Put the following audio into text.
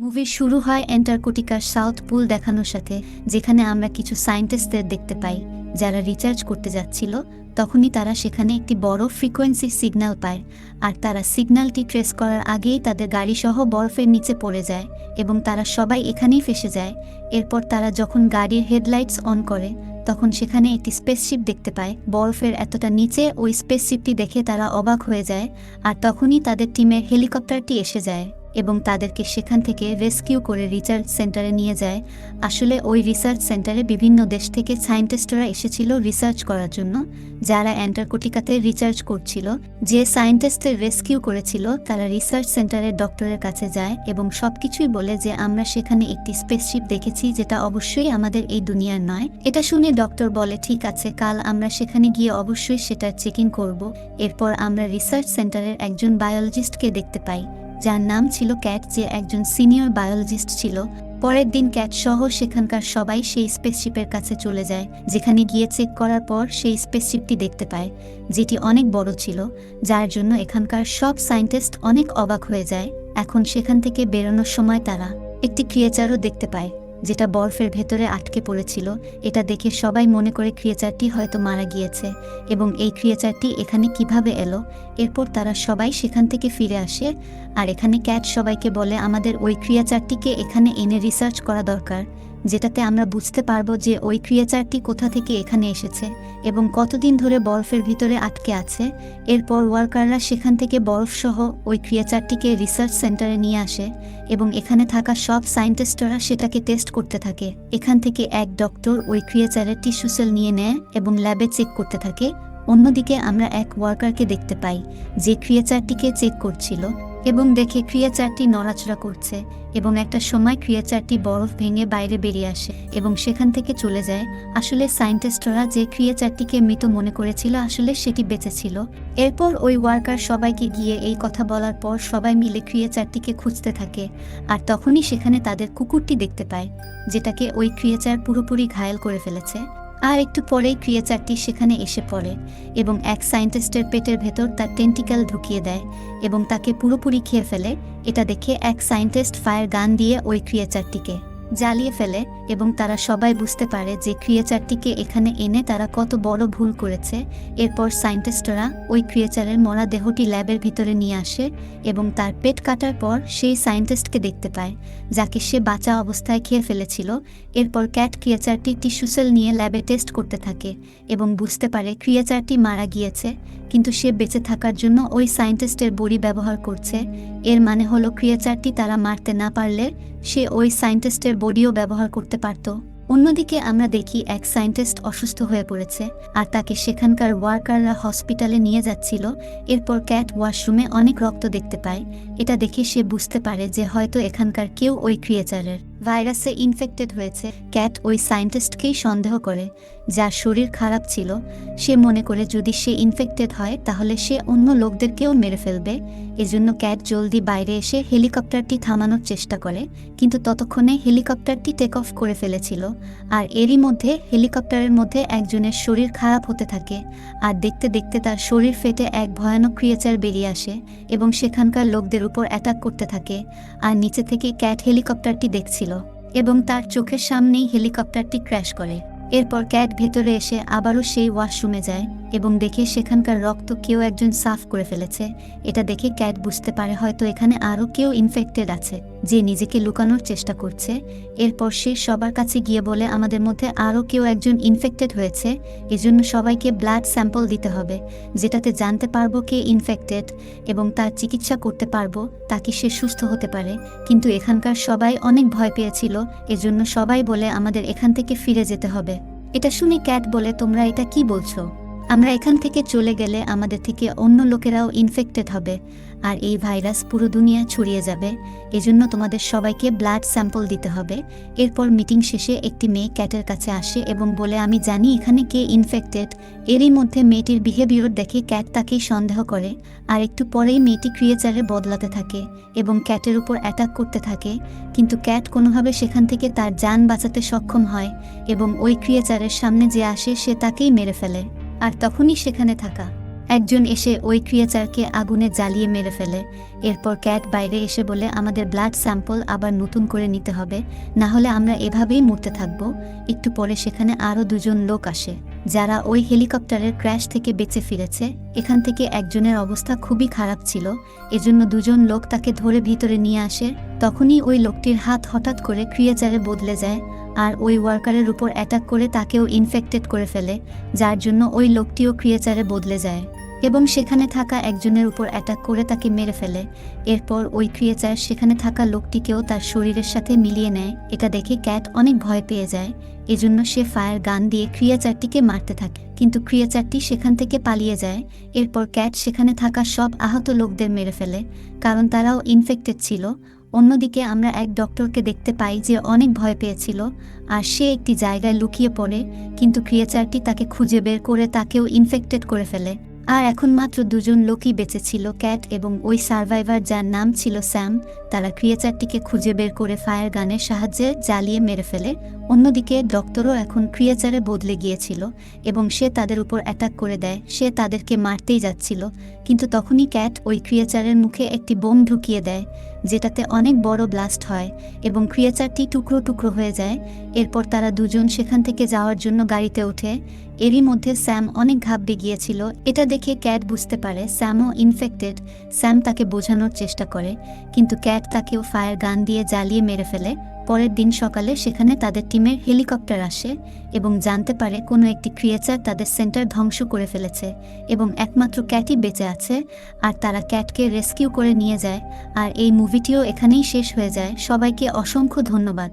Movie শুরু হয় অ্যান্টার্কটিকার south পুল দেখানোর সাথে, যেখানে আমরা কিছু সায়েন্টিস্টদের দেখতে পাই যারা রিসার্চ করতে যাচ্ছিল। তখনই তারা সেখানে একটি বড় ফ্রিকোয়েন্সি সিগন্যাল পায়, আর তারা সিগন্যালটি ট্রেস করার আগেই তাদের গাড়িসহ বরফের নিচে পড়ে যায় এবং তারা সবাই এখানেই ফেসে যায়। এরপর তারা যখন গাড়ির হেডলাইটস অন করে তখন সেখানে একটি স্পেসশিপ দেখতে পায় বরফের এতটা নিচে। ওই স্পেসশিপটি দেখে তারা অবাক হয়ে যায়, আর তখনই তাদের টিমের হেলিকপ্টারটি এসে যায় এবং তাদেরকে সেখান থেকে রেস্কিউ করে রিসার্চ সেন্টারে নিয়ে যায়। আসলে ওই রিসার্চ সেন্টারে বিভিন্ন দেশ থেকে সায়েন্টিস্টরা এসেছিল রিসার্চ করার জন্য, যারা অ্যান্টার্কটিকাতে রিসার্চ করছিল। যে সায়েন্টিস্টদের রেস্কিউ করেছিল তারা রিসার্চ সেন্টারের ডক্টরের কাছে যায় এবং সবকিছুই বলে যে আমরা সেখানে একটি স্পেসশিপ দেখেছি যেটা অবশ্যই আমাদের এই দুনিয়ার নয়। এটা শুনে ডক্টর বলে ঠিক আছে, কাল আমরা সেখানে গিয়ে অবশ্যই সেটার চেকিং করব। এরপর আমরা রিসার্চ সেন্টারের একজন বায়োলজিস্টকে দেখতে পাই যার নাম ছিল ক্যাট, যে একজন সিনিয়র বায়োলজিস্ট ছিল। পরের দিন ক্যাট সহ সেখানকার সবাই সেই স্পেসশিপের কাছে চলে যায়, যেখানে গিয়ে চেক করার পর সেই স্পেসশিপটি দেখতে পায় যেটি অনেক বড় ছিল, যার জন্য এখানকার সব সায়েন্টিস্ট অনেক অবাক হয়ে যায়। এখন সেখান থেকে বেরোনোর সময় তারা একটি ক্রিয়েচারও দেখতে পায় যেটা বরফের ভেতরে আটকে পড়েছিল। এটা দেখে সবাই মনে করে ক্রিয়েচারটি হয়তো মারা গিয়েছে এবং এই ক্রিয়েচারটি এখানে কিভাবে এলো। এরপর তারা সবাই সেখান থেকে ফিরে আসে, আর এখানে ক্যাট সবাইকে বলে আমাদের ওই ক্রিয়েচারটিকে এখানে এনে রিসার্চ করা দরকার, যেটাতে আমরা বুঝতে পারবো যে ওই ক্রিয়েচারটি কোথা থেকে এখানে এসেছে এবং কতদিন ধরে বরফের ভিতরে আটকে আছে। এরপর ওয়ার্কাররা সেখান থেকে বরফসহ ওই ক্রিয়েচারটিকে রিসার্চ সেন্টারে নিয়ে আসে এবং এখানে থাকা সব সায়েন্টিস্টরা সেটাকে টেস্ট করতে থাকে। এখান থেকে এক ডক্টর ওই ক্রিয়েচারের টিস্যু সেল নিয়ে নেয় এবং ল্যাবে চেক করতে থাকে। অন্যদিকে আমরা এক ওয়ার্কারকে দেখতে পাই যে ক্রিয়েচারটিকে চেক করছিল এবং দেখে ক্রিয়েচারটি নড়াচড়া করছে এবং একটা সময় ক্রিয়েচারটি বরফ ভেঙে বাইরে বেরিয়ে আসে এবং সেখান থেকে চলে যায়। আসলে সায়েন্টিস্টরা যে ক্রিয়েচারটিকে মৃত মনে করেছিল আসলে সেটি বেঁচে ছিল। এরপর ওই ওয়ার্কার সবাইকে গিয়ে এই কথা বলার পর সবাই মিলে ক্রিয়েচারটিকে খুঁজতে থাকে, আর তখনই সেখানে তাদের কুকুরটি দেখতে পায় যেটাকে ওই ক্রিয়েচার পুরোপুরি ঘায়েল করে ফেলেছে। আর একটু পরেই ক্রিয়েচারটি সেখানে এসে পড়ে এবং এক সায়েন্টিস্টের পেটের ভেতর তার টেন্টিক্যাল ঢুকিয়ে দেয় এবং তাকে পুরোপুরি খেয়ে ফেলে। এটা দেখে এক সায়েন্টিস্ট ফায়ার গান দিয়ে ওই ক্রিয়েচারটিকে জ্বালিয়ে ফেলে এবং তারা সবাই বুঝতে পারে যে ক্রিয়েচারটিকে এখানে এনে তারা কত বড় ভুল করেছে। এরপর সায়েন্টিস্টরা ওই ক্রিয়েচারের মরা দেহটি ল্যাবের ভিতরে নিয়ে আসে এবং তার পেট কাটার পর সেই সায়েন্টিস্টকে দেখতে পায় যাকে সে বাঁচা অবস্থায় খেয়ে ফেলেছিল। এরপর ক্যাট ক্রিয়েচারটি টিস্যু সেল নিয়ে ল্যাবে টেস্ট করতে থাকে এবং বুঝতে পারে ক্রিয়েচারটি মারা গিয়েছে, কিন্তু সে বেঁচে থাকার জন্য ওই সায়েন্টিস্টের বড়ি ব্যবহার করছে। এর মানে হলো ক্রিয়েচারটি তারা মারতে না পারলে সে ওই সায়েন্টিস্টের বডিও ব্যবহার করতে পারত। অন্যদিকে আমরা দেখি এক সায়েন্টিস্ট অসুস্থ হয়ে পড়েছে আর তাকে সেখানকার ওয়ার্কাররা হসপিটালে নিয়ে যাচ্ছিল। এরপর ক্যাট ওয়াশরুমে অনেক রক্ত দেখতে পায়। এটা দেখে সে বুঝতে পারে যে হয়তো এখানকার কেউ ওই ক্রিয়েচারের ভাইরাসে ইনফেক্টেড হয়েছে। ক্যাট ওই সায়েন্টিস্টকেই সন্দেহ করে যার শরীর খারাপ ছিল। সে মনে করে যদি সে ইনফেক্টেড হয় তাহলে সে অন্য লোকদেরকেও মেরে ফেলবে। এজন্য ক্যাট জলদি বাইরে এসে হেলিকপ্টারটি থামানোর চেষ্টা করে, কিন্তু ততক্ষণে হেলিকপ্টারটি টেক অফ করে ফেলেছিল। আর এরই মধ্যে হেলিকপ্টারের মধ্যে একজনের শরীর খারাপ হতে থাকে, আর দেখতে দেখতে তার শরীর ফেটে এক ভয়ানক ক্রিয়েচার বেরিয়ে আসে এবং সেখানকার লোকদের উপর অ্যাটাক করতে থাকে। আর নিচে থেকে ক্যাট হেলিকপ্টারটি দেখছিল এবং তার চোখের সামনেই হেলিকপ্টারটি ক্র্যাশ করে। এরপর ক্যাট ভেতরে এসে আবারও সেই ওয়াশরুমে যায় এবং দেখে সেখানকার রক্ত কেউ একজন সাফ করে ফেলেছে। এটা দেখে ক্যাট বুঝতে পারে হয়তো এখানে আরও কেউ ইনফেক্টেড আছে যে নিজেকে লুকানোর চেষ্টা করছে। এরপর সে সবার কাছে গিয়ে বলে আমাদের মধ্যে আরও কেউ একজন ইনফেক্টেড হয়েছে, এজন্য সবাইকে ব্লাড স্যাম্পল দিতে হবে, যেটাতে জানতে পারবো কে ইনফেক্টেড এবং তার চিকিৎসা করতে পারবো তাকে সে সুস্থ হতে পারে। কিন্তু এখানকার সবাই অনেক ভয় পেয়েছিল, এজন্য সবাই বলে আমাদের এখান থেকে ফিরে যেতে হবে। এটা শুনে ক্যাট বলে তোমরা এটা কি বলছো? আমরা এখান থেকে চলে গেলে আমাদের থেকে অন্য লোকেরাও ইনফেক্টেড হবে আর এই ভাইরাস পুরো দুনিয়া ছড়িয়ে যাবে, এজন্য তোমাদের সবাইকে ব্লাড স্যাম্পল দিতে হবে। এরপর মিটিং শেষে একটি মেয়ে ক্যাটের কাছে আসে এবং বলে আমি জানি এখানে কে ইনফেক্টেড। এরই মধ্যে মেয়েটির বিহেভিয়ার দেখে ক্যাট তাকেই সন্দেহ করে, আর একটু পরেই মেয়েটি ক্রিয়েচারে বদলাতে থাকে এবং ক্যাটের উপর অ্যাটাক করতে থাকে। কিন্তু ক্যাট কোনোভাবে সেখান থেকে তার জান বাঁচাতে সক্ষম হয় এবং ওই ক্রিয়েচারের সামনে যে আসে সে তাকেই মেরে ফেলে। আর তখনই সেখানে থাকা একজন এসে ওই ক্রিয়েচারকে আগুনে জ্বালিয়ে মেরে ফেলে। এরপর ক্যাট বাইরে এসে বলে আমাদের ব্লাড স্যাম্পল আবার নতুন করে নিতে হবে, না হলে আমরা এভাবেই মরতে থাকব। একটু পরে সেখানে আরও দুজন লোক আসে যারা ওই হেলিকপ্টারের ক্র্যাশ থেকে বেঁচে ফিরেছে। এখান থেকে একজনের অবস্থা খুবই খারাপ ছিল, এজন্য দুজন লোক তাকে ধরে ভিতরে নিয়ে আসে। তখনই ওই লোকটির হাত হঠাৎ করে ক্রিয়েচারে বদলে যায় আর ওই ওয়ার্কারের উপর অ্যাটাক করে তাকেও ইনফেক্টেড করে ফেলে, যার জন্য ওই লোকটিও ক্রিয়েচারে বদলে যায় এবং সেখানে থাকা একজনের উপর অ্যাটাক করে তাকে মেরে ফেলে। এরপর ওই ক্রিয়েচার সেখানে থাকা লোকটিকেও তার শরীরের সাথে মিলিয়ে নেয়। এটা দেখে ক্যাট অনেক ভয় পেয়ে যায়, এজন্য সে ফায়ার গান দিয়ে ক্রিয়েচারটিকে মারতে থাকে, কিন্তু ক্রিয়েচারটি সেখান থেকে পালিয়ে যায়। এরপর ক্যাট সেখানে থাকা সব আহত লোকদের মেরে ফেলে, কারণ তারাও ইনফেক্টেড ছিল। অন্যদিকে আমরা এক ডক্টরকে দেখতে পাই যে অনেক ভয় পেয়েছিল আর সে একটি জায়গায় লুকিয়ে পড়ে, কিন্তু ক্রিয়েচারটি তাকে খুঁজে বের করে তাকেও ইনফেক্টেড করে ফেলে। আর এখন মাত্র দুজন লোকই বেঁচে ছিল, ক্যাট এবং ওই সার্ভাইভার যার নাম ছিল স্যাম। তারা ক্রিয়েচারটিকে খুঁজে বের করে ফায়ার গানের সাহায্যে জ্বালিয়ে মেরে ফেলে। অন্যদিকে ডক্টরও এখন ক্রিয়েচারে বদলে গিয়েছিল এবং সে তাদের উপর অ্যাটাক করে দেয়। সে তাদেরকে মারতেই যাচ্ছিল, কিন্তু তখনই ক্যাট ওই ক্রিয়েচারের মুখে একটি বোম ঢুকিয়ে দেয়, যেটাতে অনেক বড় ব্লাস্ট হয় এবং ক্রিয়েচারটি টুকরো টুকরো হয়ে যায়। এরপর তারা দুজন সেখান থেকে যাওয়ার জন্য গাড়িতে ওঠে। এরই মধ্যে স্যাম অনেক ঘাবড়ে গিয়েছিল। এটা দেখে ক্যাট বুঝতে পারে স্যামও ইনফেক্টেড। স্যাম তাকে বোঝানোর চেষ্টা করে, কিন্তু ক্যাট তাকেও ফায়ার গান দিয়ে জ্বালিয়ে মেরে ফেলে। পরের দিন সকালে সেখানে তাদের টিমের হেলিকপ্টার আসে এবং জানতে পারে কোনো একটি ক্রিয়েচার তাদের সেন্টার ধ্বংস করে ফেলেছে এবং একমাত্র ক্যাটই বেঁচে আছে, আর তারা ক্যাটকে রেস্কিউ করে নিয়ে যায়। আর এই মুভিটিও এখানেই শেষ হয়ে যায়। সবাইকে অসংখ্য ধন্যবাদ।